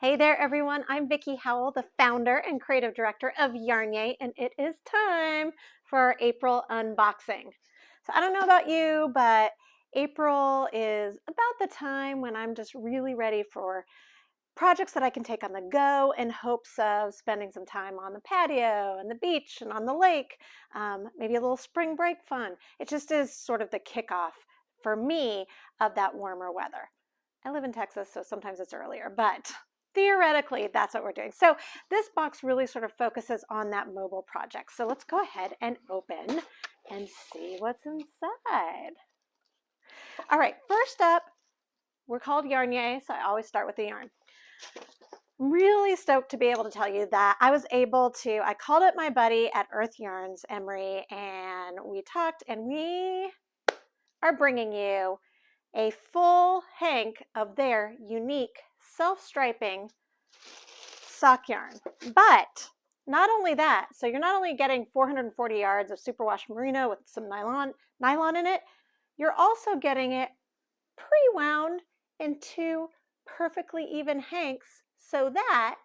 Hey there, everyone. I'm Vickie Howell, the founder and creative director of YarnYAY, and it is time for our April unboxing. So I don't know about you, but April is about the time when I'm just really ready for projects that I can take on the go in hopes of spending some time on the patio and the beach and on the lake, maybe a little spring break fun. It just is sort of the kickoff for me of that warmer weather. I live in Texas, so sometimes it's earlier, but theoretically, that's what we're doing. So this box really sort of focuses on that mobile project. So let's go ahead and open and see what's inside. All right, first up, we're called YarnYAY, so I always start with the yarn. I'm really stoked to be able to tell you that I called up my buddy at Urth Yarns, Emery, and we talked, and we are bringing you a full hank of their Uneek self-striping sock yarn. But not only that, so you're not only getting 440 yards of superwash merino with some nylon in it, you're also getting it pre-wound in two perfectly even hanks so that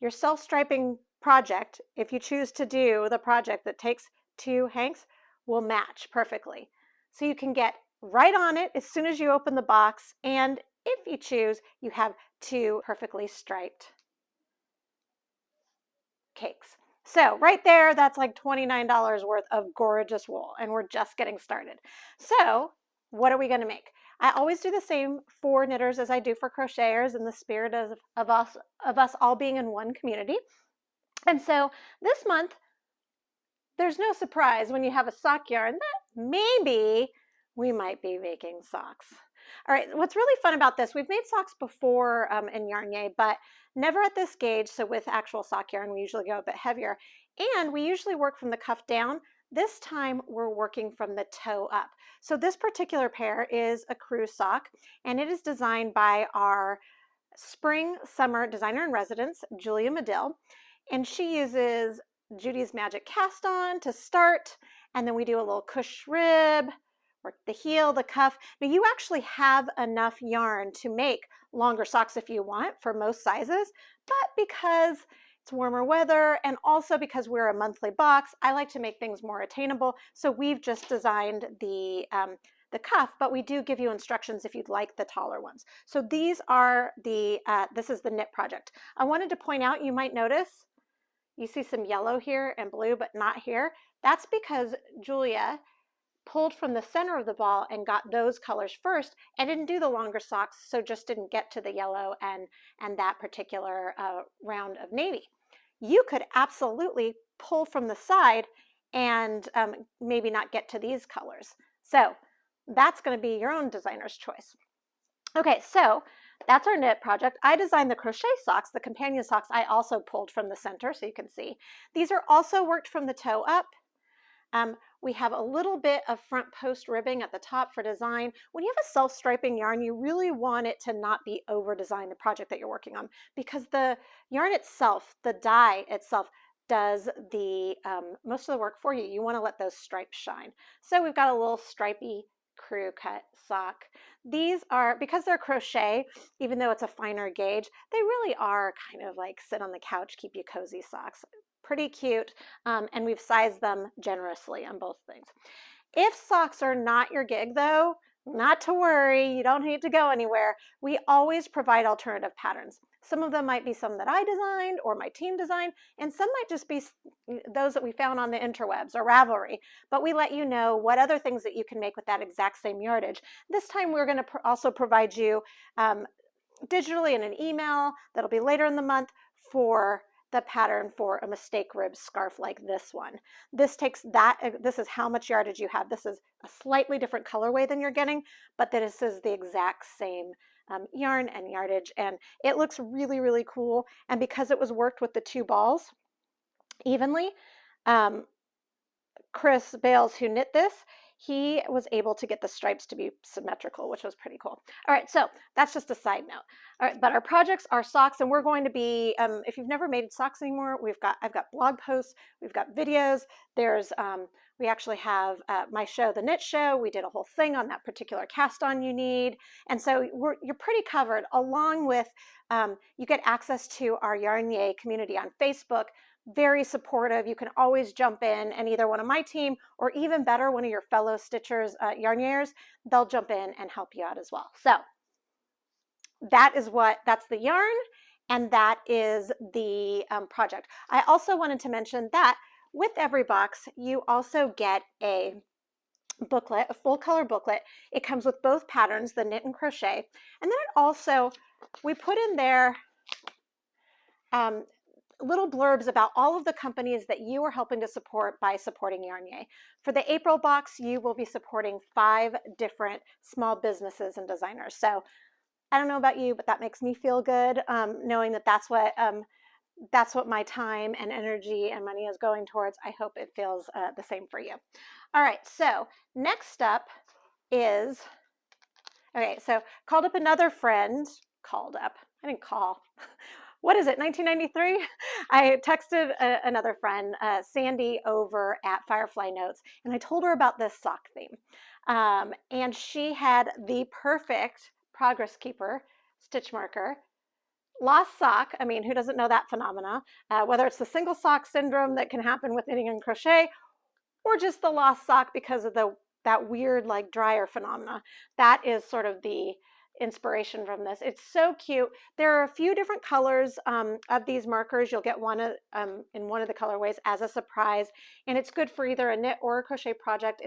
your self-striping project, if you choose to do the project that takes two hanks, will match perfectly. So you can get right on it as soon as you open the box, and if you choose, you have two perfectly striped cakes. So right there, that's like $29 worth of gorgeous wool, and we're just getting started. So what are we going to make? I always do the same for knitters as I do for crocheters in the spirit of us all being in one community. And so this month, there's no surprise when you have a sock yarn that maybe we might be making socks. All right, what's really fun about this, we've made socks before in YarnYAY, but never at this gauge. So with actual sock yarn, we usually go a bit heavier. And we usually work from the cuff down. This time we're working from the toe up. So this particular pair is a crew sock, and it is designed by our spring summer designer in residence, Julia Madill. And she uses Judy's Magic Cast On to start, and then we do a little cush rib, work the heel, the cuff. Now you actually have enough yarn to make longer socks if you want for most sizes, but because it's warmer weather and also because we're a monthly box, I like to make things more attainable. So we've just designed the cuff, but we do give you instructions if you'd like the taller ones. So these are this is the knit project. I wanted to point out, you might notice you see some yellow here and blue, but not here. That's because Julia pulled from the center of the ball and got those colors first and didn't do the longer socks, so just didn't get to the yellow and that particular round of navy. You could absolutely pull from the side and maybe not get to these colors. So that's going to be your own designer's choice. Okay, so that's our knit project. I designed the crochet socks, the companion socks I also pulled from the center, so you can see. These are also worked from the toe up. We have a little bit of front post ribbing at the top for design. When you have a self-striping yarn, you really want it to not be over-designed, the project that you're working on, because the yarn itself, the dye itself, does the most of the work for you. You want to let those stripes shine. So we've got a little stripy crew cut sock. These are, because they're crochet, even though it's a finer gauge, they really are kind of like sit on the couch, keep you cozy socks. Pretty cute, and we've sized them generously on both things. If socks are not your gig though, not to worry, you don't need to go anywhere. We always provide alternative patterns. Some of them might be some that I designed or my team designed, and some might just be those that we found on the interwebs or Ravelry, but we let you know what other things that you can make with that exact same yardage. This time we're going to also provide you digitally in an email that'll be later in the month for the pattern for a mistake rib scarf like this one. This takes that, this is how much yardage you have. This is a slightly different colorway than you're getting, but this is the exact same yarn and yardage, and it looks really, really cool. And because it was worked with the two balls evenly, Chris Bales, who knit this, he was able to get the stripes to be symmetrical, which was pretty cool. All right, so that's just a side note. All right, but our projects are socks, and we're going to be, if you've never made socks anymore, I've got blog posts, we've got videos, there's We actually have my show, The Knit Show. We did a whole thing on that particular cast on you need. And so you're pretty covered, along with you get access to our YarnYAY community on Facebook. Very supportive. You can always jump in, and either one of my team or even better, one of your fellow stitchers, YarnYayers, they'll jump in and help you out as well. So that's the yarn, and that is the project. I also wanted to mention that with every box, you also get a booklet, a full color booklet. It comes with both patterns, the knit and crochet. And then it also, we put in there little blurbs about all of the companies that you are helping to support by supporting YarnYAY. For the April box, you will be supporting 5 different small businesses and designers. So I don't know about you, but that makes me feel good, knowing that that's what my time and energy and money is going towards. I hope it feels the same for you. All right, so next up is, okay, so called up another friend, I didn't call. What is it, 1993? I texted another friend, Sandy, over at Firefly Notes, and I told her about this sock theme. And she had the perfect Progress Keeper stitch marker. Lost sock, I mean, who doesn't know that phenomena? Whether it's the single sock syndrome that can happen with knitting and crochet, or just the lost sock because of that weird like dryer phenomena. That is sort of the inspiration from this. It's so cute. There are a few different colors of these markers. You'll get one in one of the colorways as a surprise, and it's good for either a knit or a crochet project.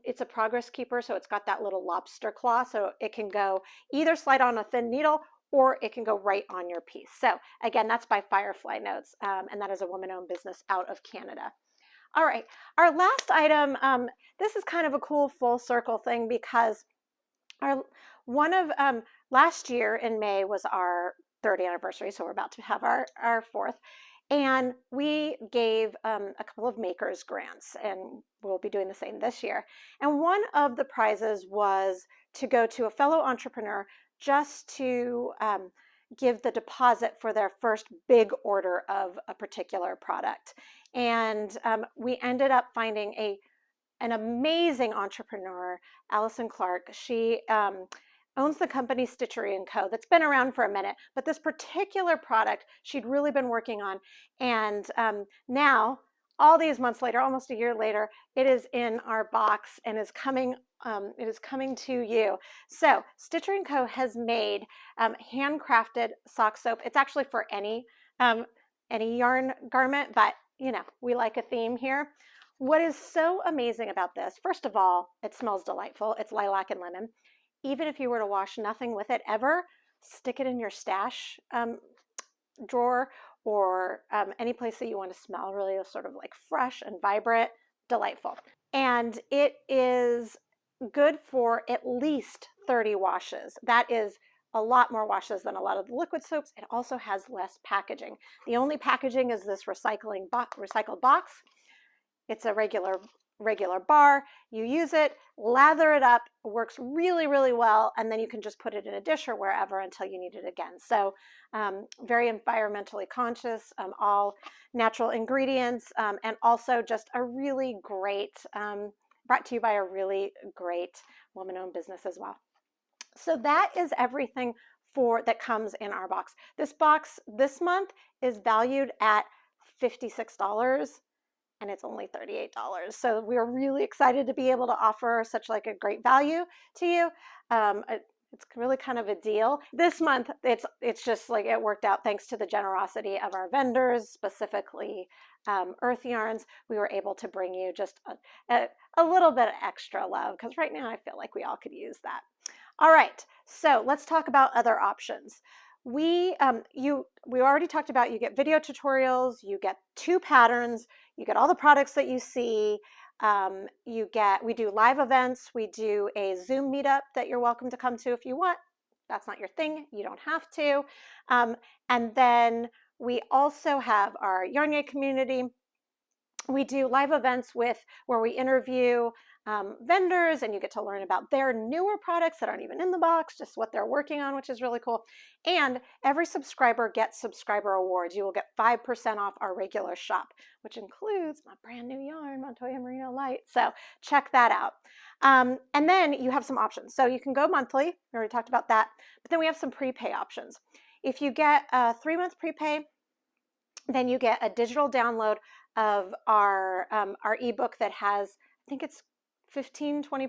It's a Progress Keeper, so it's got that little lobster claw, so it can go either slide on a thin needle or it can go right on your piece. So again, that's by Firefly Notes, and that is a woman-owned business out of Canada. All right, our last item, this is kind of a cool full circle thing, because last year in May was our 3rd anniversary, so we're about to have our 4th. And we gave a couple of makers grants, and we'll be doing the same this year. And one of the prizes was to go to a fellow entrepreneur just to give the deposit for their first big order of a particular product. And we ended up finding an amazing entrepreneur, Allison Clark. She owns the company Stitchery & Co. that's been around for a minute, but this particular product she'd really been working on. And now, all these months later, almost a year later, it is in our box and is coming. It is coming to you. So Stitchery & Co. has made handcrafted sock soap. It's actually for any yarn garment, but you know, we like a theme here. What is so amazing about this, first of all, it smells delightful. It's lilac and lemon. Even if you were to wash nothing with it ever, stick it in your stash drawer, or any place that you want to smell really sort of like fresh and vibrant, delightful. And it is good for at least 30 washes. That is a lot more washes than a lot of the liquid soaps. It also has less packaging. The only packaging is this recycled box. It's a regular bar. You use it, lather it up, works really, really well, and then you can just put it in a dish or wherever until you need it again. So very environmentally conscious, all natural ingredients, and also just a really great, brought to you by a really great woman-owned business as well. So that is everything that comes in our box. This box this month is valued at $56. And it's only $38. So we're really excited to be able to offer such like a great value to you. It's really kind of a deal. This month, it's just like it worked out thanks to the generosity of our vendors, specifically Urth Yarns. We were able to bring you just a little bit of extra love, because right now I feel like we all could use that. All right, so let's talk about other options. We already talked about, you get video tutorials, you get 2 patterns, you get all the products that you see, we do live events, we do a Zoom meetup that you're welcome to come to if you want. That's not your thing, you don't have to. And then we also have our YarnYAY community. We do live events where we interview vendors, and you get to learn about their newer products that aren't even in the box, just what they're working on, which is really cool. And every subscriber gets subscriber awards. You will get 5% off our regular shop, which includes my brand new yarn, Montoya Merino Light. So check that out. And then you have some options. So you can go monthly. We already talked about that. But then we have some prepay options. If you get a 3-month prepay, then you get a digital download of our ebook that has, I think it's 15, 20,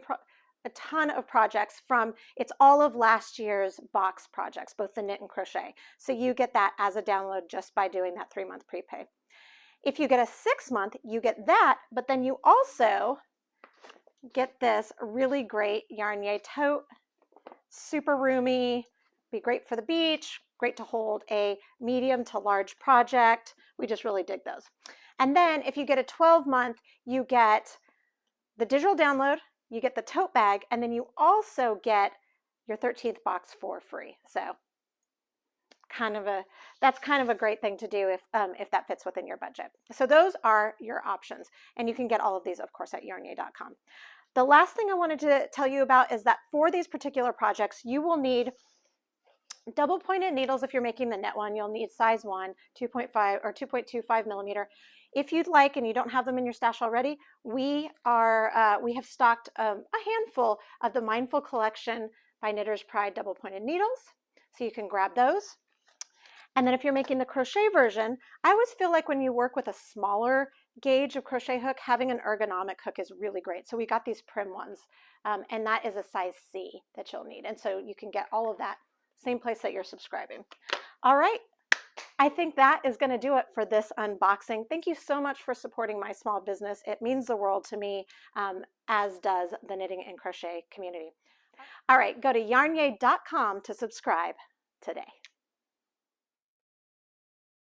a ton of projects from, it's all of last year's box projects, both the knit and crochet. So you get that as a download just by doing that 3-month prepay. If you get a 6-month, you get that, but then you also get this really great YarnYAY tote, super roomy, be great for the beach, great to hold a medium to large project. We just really dig those. And then if you get a 12-month, you get the digital download, you get the tote bag, and then you also get your 13th box for free. So that's kind of a great thing to do if that fits within your budget. So those are your options, and you can get all of these, of course, at yarnyay.com. The last thing I wanted to tell you about is that for these particular projects, you will need double pointed needles. If you're making the net one, you'll need size 1, 2.5 or 2.25 millimeter. If you'd like, and you don't have them in your stash already, we have stocked a handful of the Mindful Collection by Knitter's Pride double pointed needles, so you can grab those. And then if you're making the crochet version, I always feel like when you work with a smaller gauge of crochet hook, having an ergonomic hook is really great. So we got these Prim ones, and that is a size C that you'll need. And so you can get all of that same place that you're subscribing. All right. I think that is going to do it for this unboxing. Thank you so much for supporting my small business. It means the world to me, as does the knitting and crochet community. All right, go to yarnyay.com to subscribe today.